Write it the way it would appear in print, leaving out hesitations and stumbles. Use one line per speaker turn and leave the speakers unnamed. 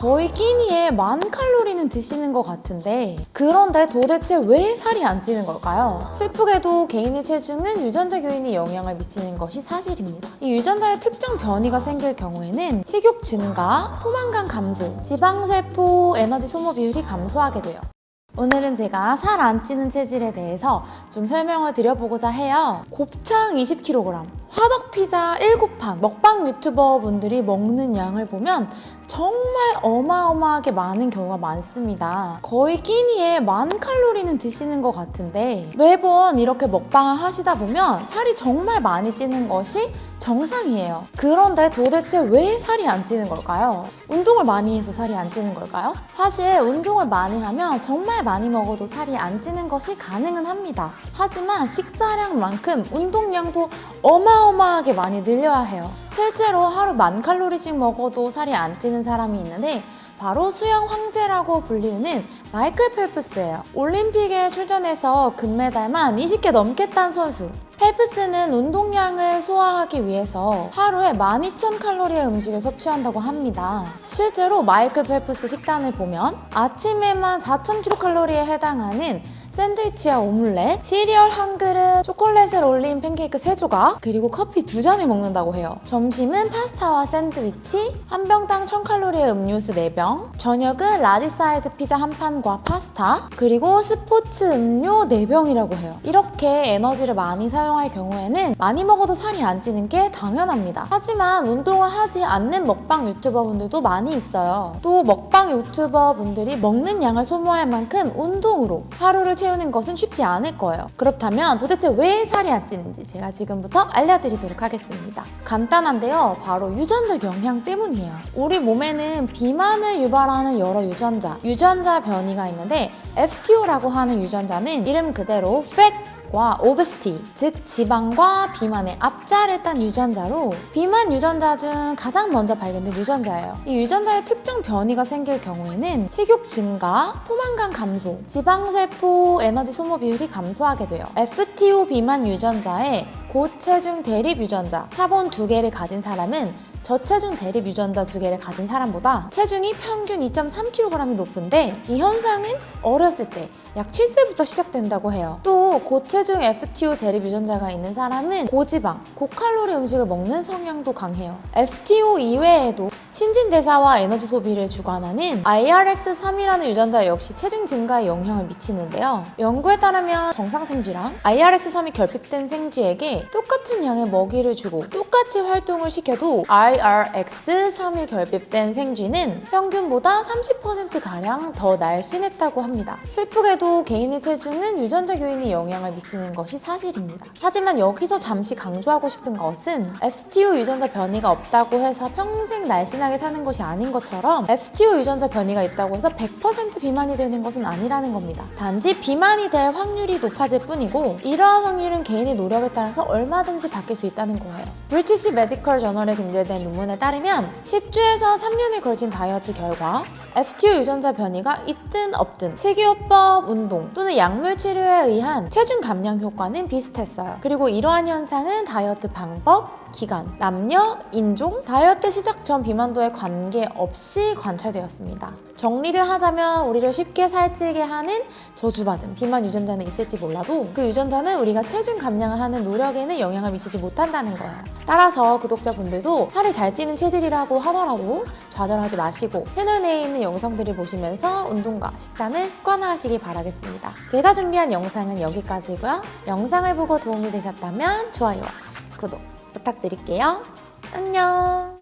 거의 끼니에 10,000칼로리는 드시는 것 같은데 그런데 도대체 왜 살이 안 찌는 걸까요? 슬프게도 개인의 체중은 유전자 요인이 영향을 미치는 것이 사실입니다. 이 유전자의 특정 변이가 생길 경우에는 식욕 증가, 포만감 감소, 지방세포 에너지 소모 비율이 감소하게 돼요. 오늘은 제가 살 안 찌는 체질에 대해서 좀 설명을 드려보고자 해요. 곱창 20kg, 화덕피자 7판, 먹방 유튜버 분들이 먹는 양을 보면 정말 어마어마하게 많은 경우가 많습니다. 거의 끼니에 10,000칼로리는 드시는 것 같은데 매번 이렇게 먹방을 하시다 보면 살이 정말 많이 찌는 것이 정상이에요. 그런데 도대체 왜 살이 안 찌는 걸까요? 운동을 많이 해서 살이 안 찌는 걸까요? 사실 운동을 많이 하면 정말 많이 먹어도 살이 안 찌는 것이 가능은 합니다. 하지만 식사량만큼 운동량도 어마어마하게 많이 늘려야 해요. 실제로 하루 10,000칼로리씩 먹어도 살이 안 찌는 사람이 있는데 바로 수영 황제라고 불리는 마이클 펠프스예요. 올림픽에 출전해서 금메달만 20개 넘게 딴 선수. 펠프스는 운동량을 소화하기 위해서 하루에 12,000칼로리의 음식을 섭취한다고 합니다. 실제로 마이클 펠프스 식단을 보면 아침에만 4,000kcal에 해당하는 샌드위치와 오믈렛, 시리얼 한 그릇, 초콜릿을 올린 팬케이크 3조각, 그리고 커피 2잔을 먹는다고 해요. 점심은 파스타와 샌드위치, 한 병당 1,000칼로리의 음료수 4병, 저녁은 라지 사이즈 피자 한 판과 파스타, 그리고 스포츠 음료 4병이라고 해요. 이렇게 에너지를 많이 사용할 경우에는 많이 먹어도 살이 안 찌는 게 당연합니다. 하지만 운동을 하지 않는 먹방 유튜버 분들도 많이 있어요. 또 먹방 유튜버 분들이 먹는 양을 소모할 만큼 운동으로 하루를 채우는 것은 쉽지 않을 거예요. 그렇다면 도대체 왜 살이 안 찌는지 제가 지금부터 알려드리도록 하겠습니다. 간단한데요. 바로 유전자 영향 때문이에요. 우리 몸에는 비만을 유발하는 여러 유전자 변이가 있는데 FTO라고 하는 유전자는 이름 그대로 와 오베시티, 즉 지방과 비만의 앞자를 딴 유전자로 비만 유전자 중 가장 먼저 발견된 유전자예요. 이 유전자의 특정 변이가 생길 경우에는 식욕 증가, 포만감 감소, 지방세포 에너지 소모 비율이 감소하게 돼요. FTO 비만 유전자에 고체중 대립 유전자, 사본 2개를 가진 사람은 저체중 대립 유전자 2개를 가진 사람보다 체중이 평균 2.3kg이 높은데 이 현상은 어렸을 때 약 7세부터 시작된다고 해요. 또 고체중 FTO 대립 유전자가 있는 사람은 고지방, 고칼로리 음식을 먹는 성향도 강해요. FTO 이외에도 신진대사와 에너지 소비를 주관하는 IRX3이라는 유전자 역시 체중 증가에 영향을 미치는데요. 연구에 따르면 정상 생쥐랑 IRX3이 결핍된 생쥐에게 똑같은 양의 먹이를 주고 똑같이 활동을 시켜도 IRX3이 결핍된 생쥐는 평균보다 30%가량 더 날씬했다고 합니다. 슬프게도 개인의 체중은 유전자 요인이 영향을 미치는 것이 사실입니다. 하지만 여기서 잠시 강조하고 싶은 것은 FTO 유전자 변이가 없다고 해서 평생 날씬하게 사는 것이 아닌 것처럼 FTO 유전자 변이가 있다고 해서 100% 비만이 되는 것은 아니라는 겁니다. 단지 비만이 될 확률이 높아질 뿐이고 이러한 확률은 개인의 노력에 따라서 얼마든지 바뀔 수 있다는 거예요. 브리티시 메디컬 저널에 등재된 논문에 따르면 10주에서 3년에 걸친 다이어트 결과 FTO 유전자 변이가 있든 없든 식이요법, 운동 또는 약물 치료에 의한 체중 감량 효과는 비슷했어요. 그리고 이러한 현상은 다이어트 방법, 기간, 남녀, 인종, 다이어트 시작 전 비만도에 관계없이 관찰되었습니다. 정리를 하자면 우리를 쉽게 살찌게 하는 저주받은 비만 유전자는 있을지 몰라도 그 유전자는 우리가 체중 감량을 하는 노력에는 영향을 미치지 못한다는 거예요. 따라서 구독자분들도 살이 잘 찌는 체질이라고 하더라도 좌절하지 마시고 채널 내에 있는 영상들을 보시면서 운동과 식단을 습관화하시기 바라겠습니다. 제가 준비한 영상은 여기까지고요. 영상을 보고 도움이 되셨다면 좋아요와 구독 부탁드릴게요. 안녕.